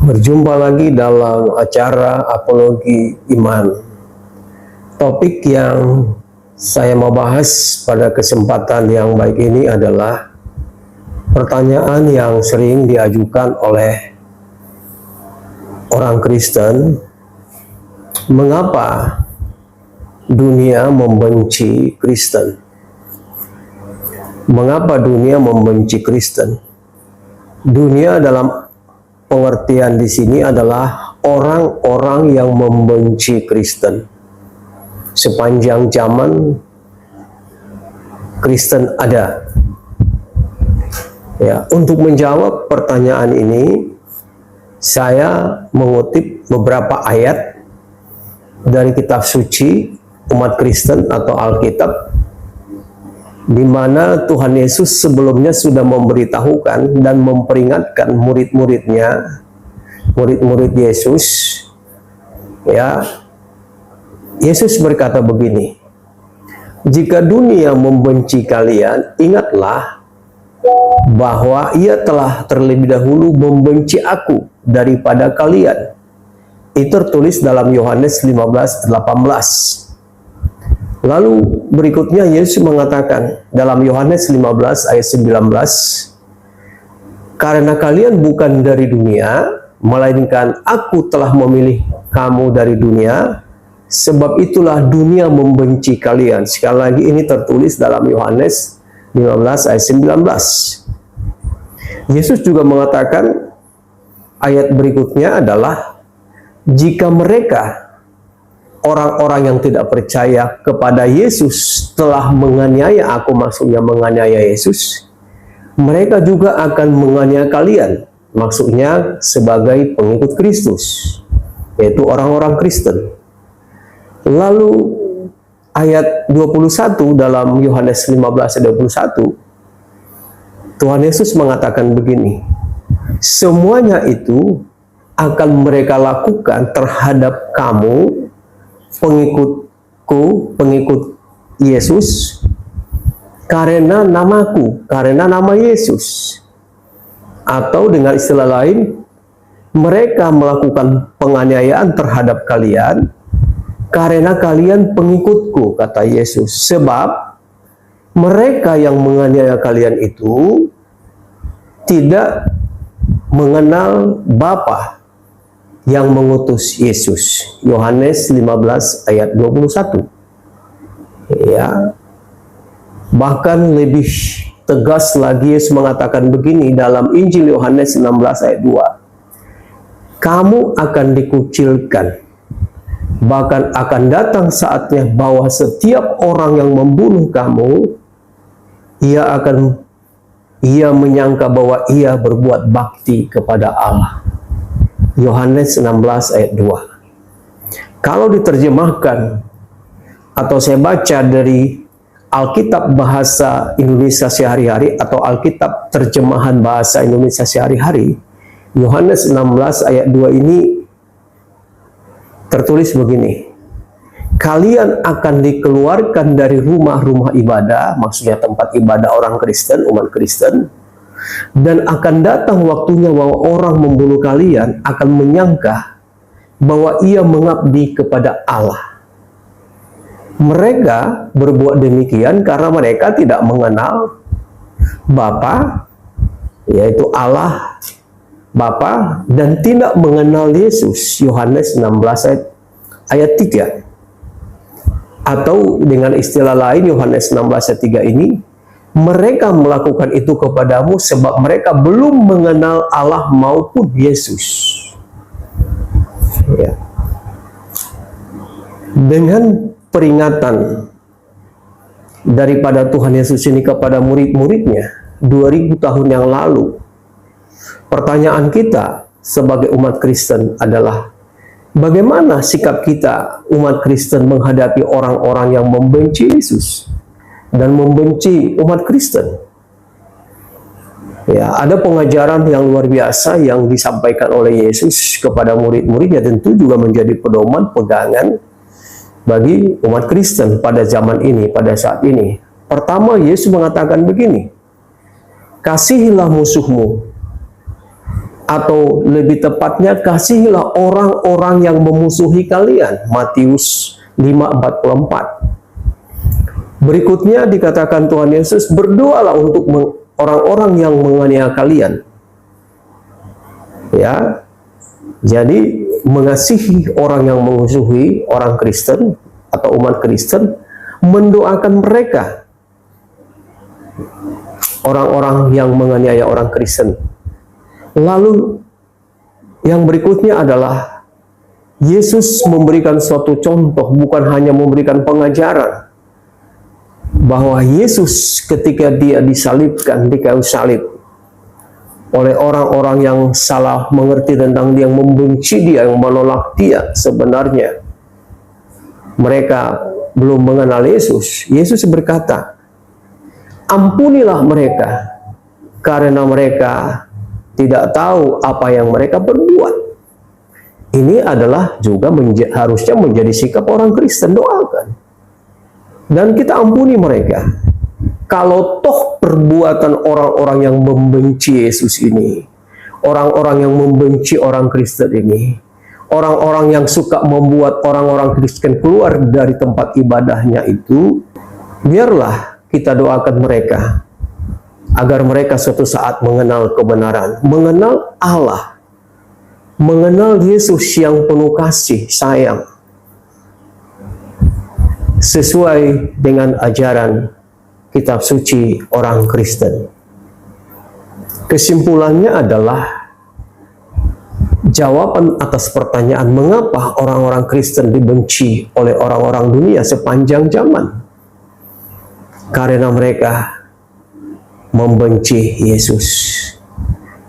Berjumpa lagi dalam acara Apologi Iman. Topik yang saya mau bahas pada kesempatan yang baik ini adalah pertanyaan yang sering diajukan oleh orang Kristen. Mengapa dunia membenci Kristen? Mengapa dunia membenci Kristen? Dunia dalam pengertian di sini adalah orang-orang yang membenci Kristen. Sepanjang zaman Kristen ada. Ya, untuk menjawab pertanyaan ini, saya mengutip beberapa ayat dari kitab suci umat Kristen atau Alkitab, di mana Tuhan Yesus sebelumnya sudah memberitahukan dan memperingatkan murid-muridnya, murid-murid Yesus. Ya, Yesus berkata begini, jika dunia membenci kalian, ingatlah bahwa ia telah terlebih dahulu membenci aku daripada kalian. Itu tertulis dalam Yohanes 15:18. Lalu berikutnya Yesus mengatakan dalam Yohanes 15 ayat 19, karena kalian bukan dari dunia, melainkan aku telah memilih kamu dari dunia, sebab itulah dunia membenci kalian. Sekali lagi ini tertulis dalam Yohanes 15 ayat 19. Yesus juga mengatakan ayat berikutnya adalah, jika mereka orang-orang yang tidak percaya kepada Yesus telah menganiaya aku, maksudnya menganiaya Yesus, mereka juga akan menganiaya kalian, maksudnya sebagai pengikut Kristus, yaitu orang-orang Kristen. Lalu ayat 21 dalam Yohanes 15 ayat 21, Tuhan Yesus mengatakan begini, semuanya itu akan mereka lakukan terhadap kamu, pengikutku, pengikut Yesus, karena namaku, karena nama Yesus. Atau dengan istilah lain, mereka melakukan penganiayaan terhadap kalian karena kalian pengikutku, kata Yesus. Sebab mereka yang menganiaya kalian itu tidak mengenal Bapa yang mengutus Yesus. Yohanes 15 ayat 21. Ya. Bahkan lebih tegas lagi Yesus mengatakan begini dalam Injil Yohanes 16 ayat 2. Kamu akan dikucilkan. Bahkan akan datang saatnya bahwa setiap orang yang membunuh kamu, ia menyangka bahwa ia berbuat bakti kepada Allah. Yohanes 16 ayat 2. Kalau diterjemahkan atau saya baca dari Alkitab bahasa Indonesia sehari-hari atau Alkitab terjemahan bahasa Indonesia sehari-hari, Yohanes 16 ayat 2 ini tertulis begini, kalian akan dikeluarkan dari rumah-rumah ibadah, maksudnya tempat ibadah orang Kristen, umat Kristen, dan akan datang waktunya bahwa orang membunuh kalian akan menyangka bahwa ia mengabdi kepada Allah. Mereka berbuat demikian karena mereka tidak mengenal Bapa, yaitu Allah Bapa, dan tidak mengenal Yesus. Yohanes 16 ayat 3. Atau dengan istilah lain Yohanes 16 ayat 3 ini, mereka melakukan itu kepadamu sebab mereka belum mengenal Allah maupun Yesus. Ya. Dengan peringatan daripada Tuhan Yesus ini kepada murid-muridnya 2000 tahun yang lalu, pertanyaan kita sebagai umat Kristen adalah, bagaimana sikap kita umat Kristen menghadapi orang-orang yang membenci Yesus dan membenci umat Kristen? Ya, ada pengajaran yang luar biasa yang disampaikan oleh Yesus kepada murid-muridnya, tentu juga menjadi pedoman pegangan bagi umat Kristen pada zaman ini, pada saat ini. Pertama, Yesus mengatakan begini, kasihilah musuhmu, atau lebih tepatnya kasihilah orang-orang yang memusuhi kalian. Matius 5:44. Berikutnya dikatakan Tuhan Yesus, berdoalah untuk orang-orang yang menganiaya kalian. Ya, jadi mengasihi orang yang memusuhi orang Kristen atau umat Kristen, mendoakan mereka, orang-orang yang menganiaya orang Kristen. Lalu yang berikutnya adalah Yesus memberikan suatu contoh, bukan hanya memberikan pengajaran, bahwa Yesus ketika dia disalibkan di kayu salib oleh orang-orang yang salah mengerti tentang dia, yang membenci dia, yang menolak dia, sebenarnya mereka belum mengenal Yesus. Yesus berkata, ampunilah mereka karena mereka tidak tahu apa yang mereka perbuat. Ini adalah juga harusnya menjadi sikap orang Kristen, doakan. Dan kita ampuni mereka. Kalau toh perbuatan orang-orang yang membenci Yesus ini, orang-orang yang membenci orang Kristen ini, orang-orang yang suka membuat orang-orang Kristen keluar dari tempat ibadahnya itu, biarlah kita doakan mereka, agar mereka suatu saat mengenal kebenaran, mengenal Allah, mengenal Yesus yang penuh kasih, sayang, sesuai dengan ajaran kitab suci orang Kristen. Kesimpulannya adalah jawaban atas pertanyaan mengapa orang-orang Kristen dibenci oleh orang-orang dunia sepanjang zaman. Karena mereka membenci Yesus.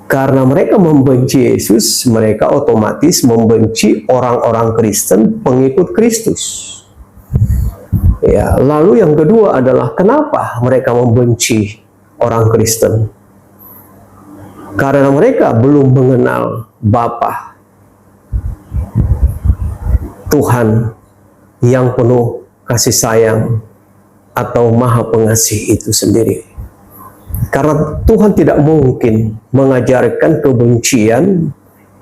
Karena mereka membenci Yesus, mereka otomatis membenci orang-orang Kristen, pengikut Kristus. Ya, lalu yang kedua adalah kenapa mereka membenci orang Kristen? Karena mereka belum mengenal Bapa, Tuhan yang penuh kasih sayang atau Maha Pengasih itu sendiri. Karena Tuhan tidak mungkin mengajarkan kebencian,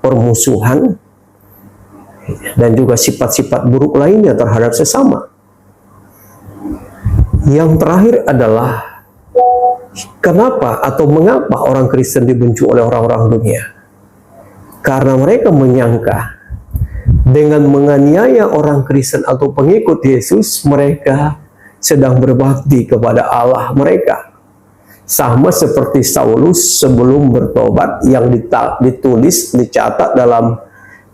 permusuhan, dan juga sifat-sifat buruk lainnya terhadap sesama. Yang terakhir adalah kenapa atau mengapa orang Kristen dibenci oleh orang-orang dunia? Karena mereka menyangka dengan menganiaya orang Kristen atau pengikut Yesus, mereka sedang berbakti kepada Allah mereka. Sama seperti Saulus sebelum bertobat yang ditulis, dicatat dalam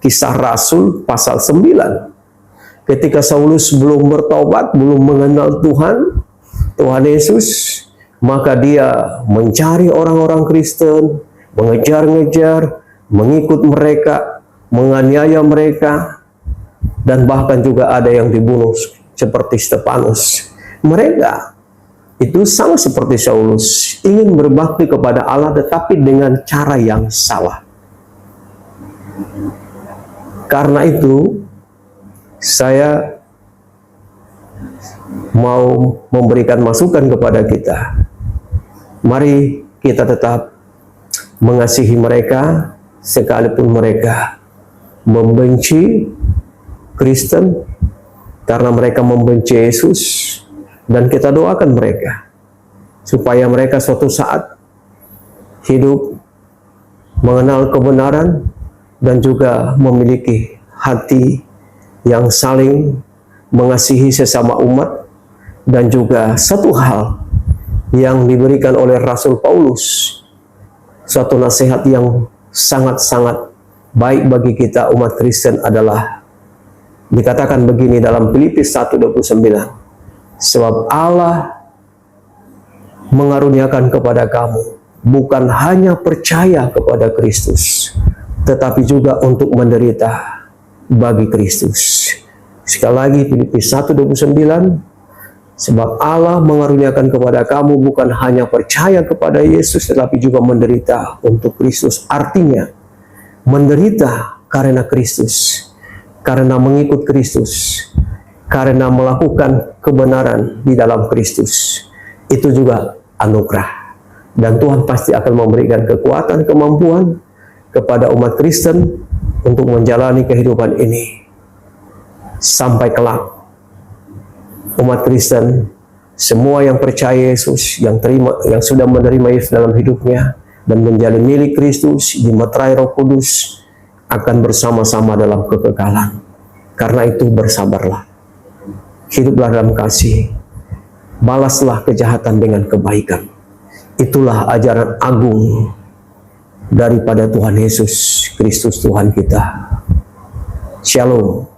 Kisah Rasul pasal 9. Ketika Saulus belum bertobat, belum mengenal Tuhan Yesus, maka dia mencari orang-orang Kristen, mengejar-ngejar, mengikut mereka, menganiaya mereka, dan bahkan juga ada yang dibunuh seperti Stefanus. Mereka itu sama seperti Saulus, ingin berbakti kepada Allah tetapi dengan cara yang salah. Karena itu, saya mau memberikan masukan kepada kita. Mari kita tetap mengasihi mereka, sekalipun mereka membenci Kristen, karena mereka membenci Yesus, dan kita doakan mereka supaya mereka suatu saat hidup mengenal kebenaran dan juga memiliki hati yang saling mengasihi sesama umat. Dan juga satu hal yang diberikan oleh Rasul Paulus, suatu nasihat yang sangat-sangat baik bagi kita umat Kristen adalah dikatakan begini dalam Filipi 1:29, sebab Allah mengaruniakan kepada kamu bukan hanya percaya kepada Kristus, tetapi juga untuk menderita bagi Kristus. Sekali lagi Filipi 1:29, sebab Allah mengaruniakan kepada kamu bukan hanya percaya kepada Yesus, tetapi juga menderita untuk Kristus. Artinya, menderita karena Kristus, karena mengikut Kristus, karena melakukan kebenaran di dalam Kristus. Itu juga anugerah. Dan Tuhan pasti akan memberikan kekuatan, kemampuan, kepada umat Kristen untuk menjalani kehidupan ini sampai kelak. Umat Kristen, semua yang percaya Yesus, yang sudah menerima Yesus dalam hidupnya dan menjadi milik Kristus, dimeterai Roh Kudus, akan bersama-sama dalam kekekalan. Karena itu bersabarlah, hiduplah dalam kasih, balaslah kejahatan dengan kebaikan. Itulah ajaran agung daripada Tuhan Yesus Kristus Tuhan kita. Shalom.